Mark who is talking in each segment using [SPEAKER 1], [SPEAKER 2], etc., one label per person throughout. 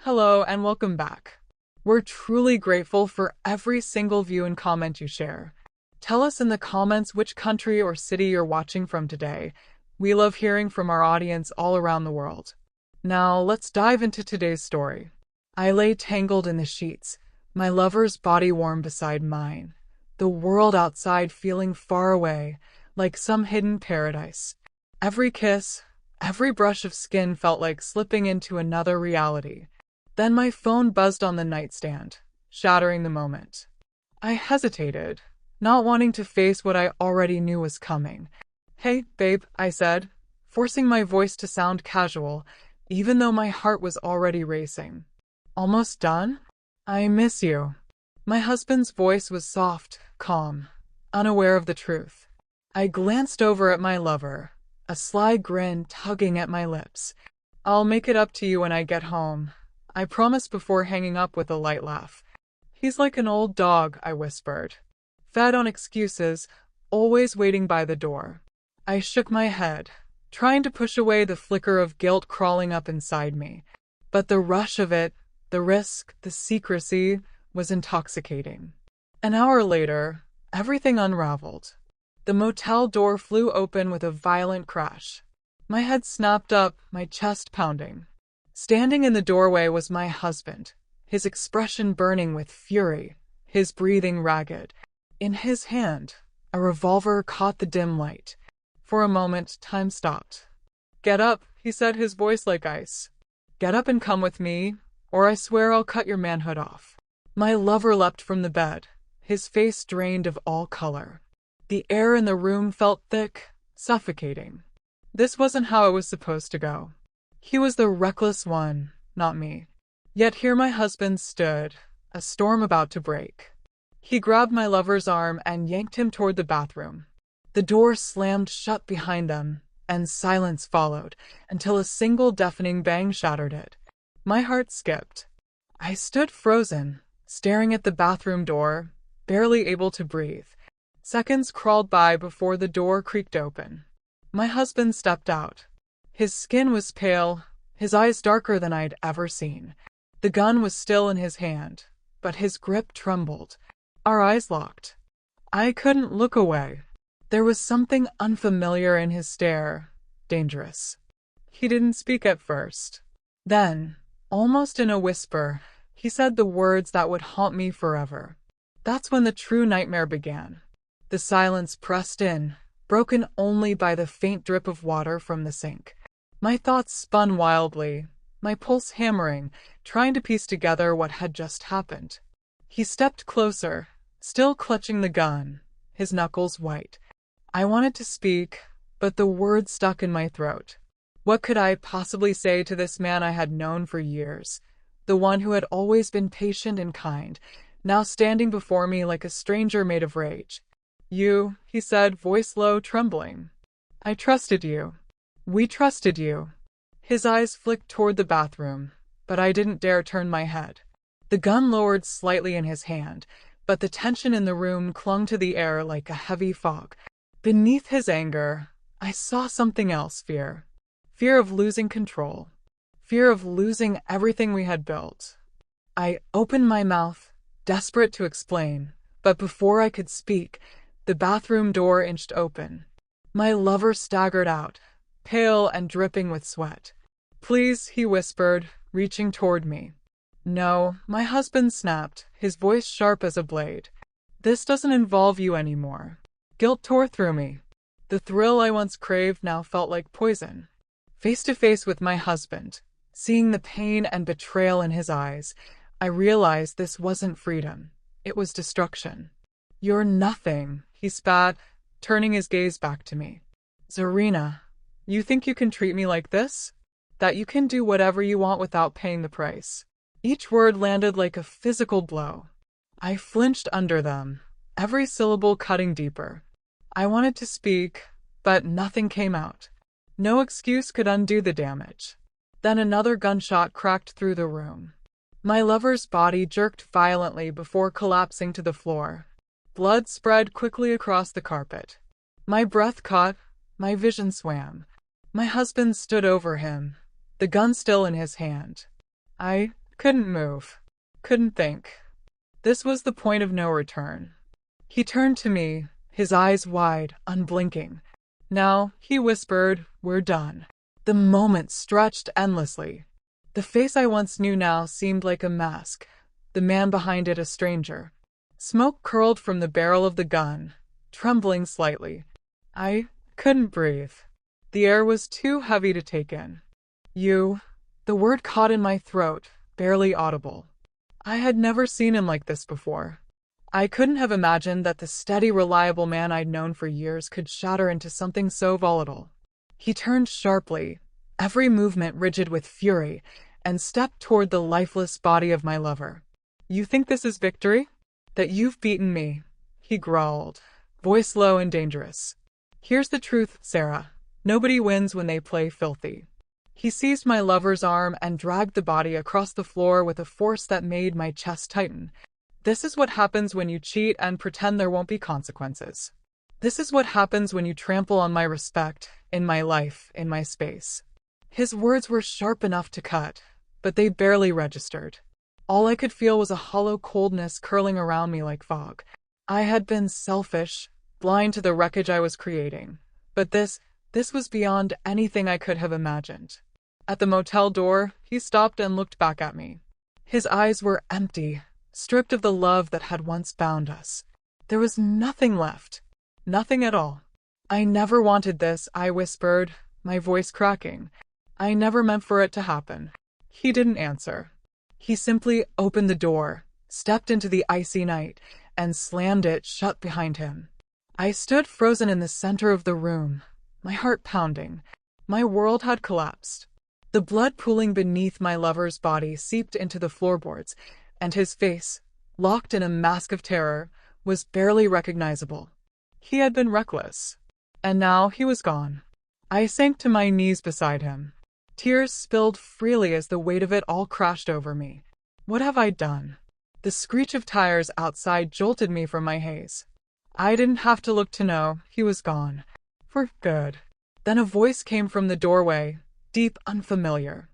[SPEAKER 1] Hello and welcome back. We're truly grateful for every single view and comment you share. Tell us in the comments which country or city you're watching from today. We love hearing from our audience all around the world. Now, let's dive into today's story. I lay tangled in the sheets, my lover's body warm beside mine, the world outside feeling far away, like some hidden paradise. Every kiss, every brush of skin felt like slipping into another reality. Then my phone buzzed on the nightstand, shattering the moment. I hesitated, not wanting to face what I already knew was coming. "Hey, babe," I said, forcing my voice to sound casual, even though my heart was already racing. "Almost done? I miss you." My husband's voice was soft, calm, unaware of the truth. I glanced over at my lover, a sly grin tugging at my lips. "I'll make it up to you when I get home," I promised before hanging up with a light laugh. "He's like an old dog," I whispered, fed on excuses, always waiting by the door. I shook my head, trying to push away the flicker of guilt crawling up inside me. But the rush of it, the risk, the secrecy, was intoxicating. An hour later, everything unraveled. The motel door flew open with a violent crash. My head snapped up, my chest pounding. Standing in the doorway was my husband, his expression burning with fury, his breathing ragged. In his hand, a revolver caught the dim light. For a moment, time stopped. "Get up," he said, his voice like ice. "Get up and come with me, or I swear I'll cut your manhood off." My lover leapt from the bed, his face drained of all color. The air in the room felt thick, suffocating. This wasn't how it was supposed to go. He was the reckless one, not me. Yet here my husband stood, a storm about to break. He grabbed my lover's arm and yanked him toward the bathroom. The door slammed shut behind them, and silence followed, until a single deafening bang shattered it. My heart skipped. I stood frozen, staring at the bathroom door, barely able to breathe. Seconds crawled by before the door creaked open. My husband stepped out. His skin was pale, his eyes darker than I'd ever seen. The gun was still in his hand, but his grip trembled. Our eyes locked. I couldn't look away. There was something unfamiliar in his stare, dangerous. He didn't speak at first. Then, almost in a whisper, he said the words that would haunt me forever. That's when the true nightmare began. The silence pressed in, broken only by the faint drip of water from the sink. My thoughts spun wildly, my pulse hammering, trying to piece together what had just happened. He stepped closer, still clutching the gun, his knuckles white. I wanted to speak, but the words stuck in my throat. What could I possibly say to this man I had known for years? The one who had always been patient and kind, now standing before me like a stranger made of rage. "You," he said, voice low, trembling. "I trusted you. We trusted you." His eyes flicked toward the bathroom, but I didn't dare turn my head. The gun lowered slightly in his hand, but the tension in the room clung to the air like a heavy fog. Beneath his anger, I saw something else, fear. Fear of losing control. Fear of losing everything we had built. I opened my mouth, desperate to explain, but before I could speak, the bathroom door inched open. My lover staggered out, pale and dripping with sweat. "Please," he whispered, reaching toward me. "No," my husband snapped, his voice sharp as a blade. "This doesn't involve you anymore." Guilt tore through me. The thrill I once craved now felt like poison. Face to face with my husband, seeing the pain and betrayal in his eyes, I realized this wasn't freedom. It was destruction. "You're nothing," he spat, turning his gaze back to me. "Zarina, you think you can treat me like this? That you can do whatever you want without paying the price?" Each word landed like a physical blow. I flinched under them, every syllable cutting deeper. I wanted to speak, but nothing came out. No excuse could undo the damage. Then another gunshot cracked through the room. My lover's body jerked violently before collapsing to the floor. Blood spread quickly across the carpet. My breath caught, my vision swam. My husband stood over him, the gun still in his hand. I Couldn't move. Couldn't think. This was the point of no return. He turned to me, his eyes wide, unblinking. Now, he whispered, we're done. The moment stretched endlessly. The face I once knew now seemed like a mask, the man behind it a stranger. Smoke curled from the barrel of the gun, trembling slightly. I couldn't breathe. The air was too heavy to take in. You, the word caught in my throat, barely audible. I had never seen him like this before. I couldn't have imagined that the steady, reliable man I'd known for years could shatter into something so volatile. He turned sharply, every movement rigid with fury, and stepped toward the lifeless body of my lover. You think this is victory? That you've beaten me? He growled, voice low and dangerous. Here's the truth, Sarah. Nobody wins when they play filthy. He seized my lover's arm and dragged the body across the floor with a force that made my chest tighten. This is what happens when you cheat and pretend there won't be consequences. This is what happens when you trample on my respect, in my life, in my space. His words were sharp enough to cut, but they barely registered. All I could feel was a hollow coldness curling around me like fog. I had been selfish, blind to the wreckage I was creating. But this was beyond anything I could have imagined. At the motel door, he stopped and looked back at me. His eyes were empty, stripped of the love that had once bound us. There was nothing left. Nothing at all. I never wanted this, I whispered, my voice cracking. I never meant for it to happen. He didn't answer. He simply opened the door, stepped into the icy night, and slammed it shut behind him. I stood frozen in the center of the room, my heart pounding. My world had collapsed. The blood pooling beneath my lover's body seeped into the floorboards, and his face, locked in a mask of terror, was barely recognizable. He had been reckless, and now he was gone. I sank to my knees beside him. Tears spilled freely as the weight of it all crashed over me. What have I done? The screech of tires outside jolted me from my haze. I didn't have to look to know he was gone. For good. Then a voice came from the doorway, deep, unfamiliar.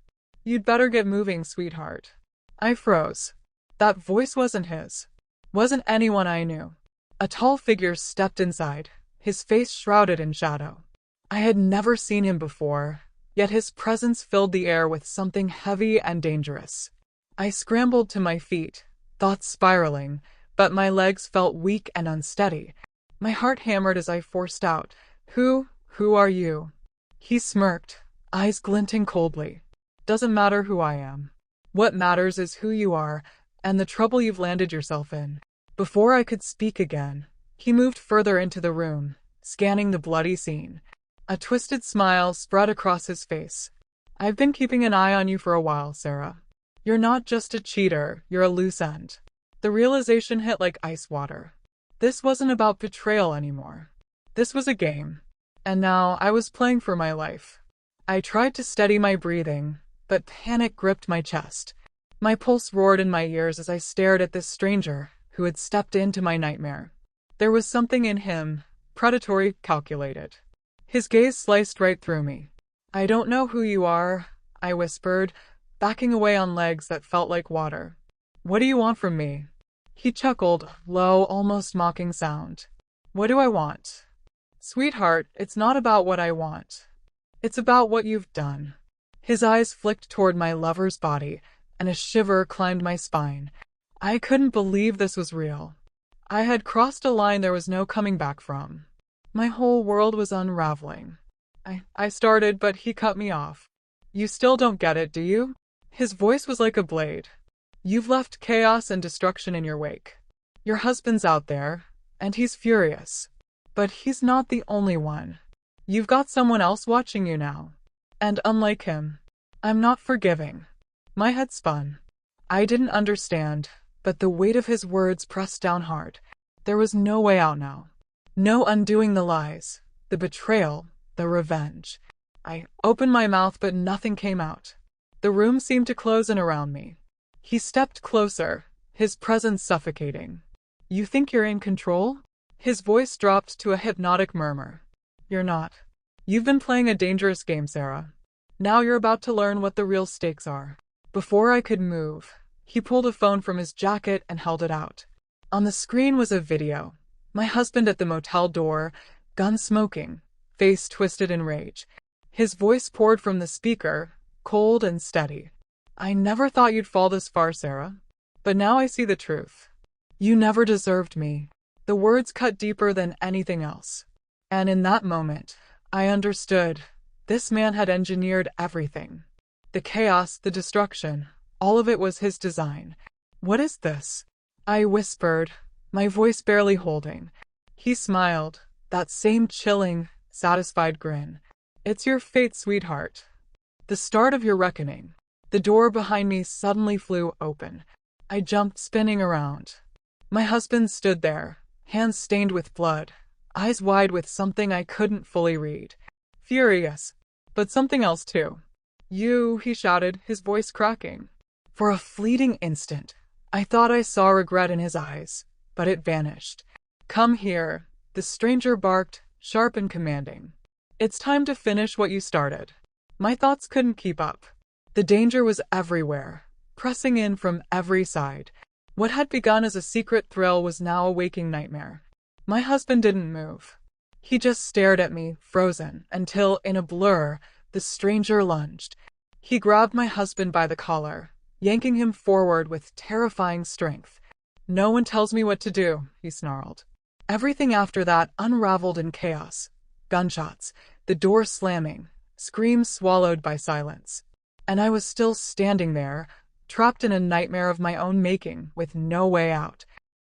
[SPEAKER 1] You'd better get moving, sweetheart. I froze. That voice wasn't his. Wasn't anyone I knew. A tall figure stepped inside, his face shrouded in shadow. I had never seen him before, yet his presence filled the air with something heavy and dangerous. I scrambled to my feet, thoughts spiraling, but my legs felt weak and unsteady. My heart hammered as I forced out, Who are you? He smirked, eyes glinting coldly. Doesn't matter who I am. What matters is who you are, and the trouble you've landed yourself in. Before I could speak again, he moved further into the room, scanning the bloody scene. A twisted smile spread across his face. I've been keeping an eye on you for a while, Sarah. You're not just a cheater, you're a loose end. The realization hit like ice water. This wasn't about betrayal anymore. This was a game. And now I was playing for my life. I tried to steady my breathing, but panic gripped my chest. My pulse roared in my ears as I stared at this stranger who had stepped into my nightmare. There was something in him, predatory, calculated. His gaze sliced right through me. I don't know who you are, I whispered, backing away on legs that felt like water. What do you want from me? He chuckled, low, almost mocking sound. What do I want? Sweetheart, it's not about what I want. It's about what you've done. His eyes flicked toward my lover's body, and a shiver climbed my spine. I couldn't believe this was real. I had crossed a line there was no coming back from. My whole world was unraveling. I started, but he cut me off. You still don't get it, do you? His voice was like a blade. You've left chaos and destruction in your wake. Your husband's out there, and he's furious. But he's not the only one. You've got someone else watching you now. And unlike him, I'm not forgiving. My head spun. I didn't understand, but the weight of his words pressed down hard. There was no way out now. No undoing the lies, the betrayal, the revenge. I opened my mouth, but nothing came out. The room seemed to close in around me. He stepped closer, his presence suffocating. You think you're in control? His voice dropped to a hypnotic murmur. You're not. You've been playing a dangerous game, Sarah. Now you're about to learn what the real stakes are. Before I could move, he pulled a phone from his jacket and held it out. On the screen was a video. My husband at the motel door, gun smoking, face twisted in rage. His voice poured from the speaker, cold and steady. "I never thought you'd fall this far, Sarah. But now I see the truth. You never deserved me." The words cut deeper than anything else. And in that moment, I understood. This man had engineered everything. The chaos, the destruction, all of it was his design. "What is this?" I whispered, my voice barely holding. He smiled, that same chilling, satisfied grin. "It's your fate, sweetheart. The start of your reckoning." The door behind me suddenly flew open. I jumped, spinning around. My husband stood there, hands stained with blood, eyes wide with something I couldn't fully read. Furious, but something else too. "You," he shouted, his voice cracking. For a fleeting instant, I thought I saw regret in his eyes, but it vanished. "Come here," the stranger barked, sharp and commanding. "It's time to finish what you started." My thoughts couldn't keep up. The danger was everywhere, pressing in from every side. What had begun as a secret thrill was now a waking nightmare. My husband didn't move. He just stared at me, frozen, until, in a blur, the stranger lunged. He grabbed my husband by the collar, yanking him forward with terrifying strength. "No one tells me what to do," he snarled. Everything after that unraveled in chaos. Gunshots, the door slamming, screams swallowed by silence. And I was still standing there, trapped in a nightmare of my own making, with no way out.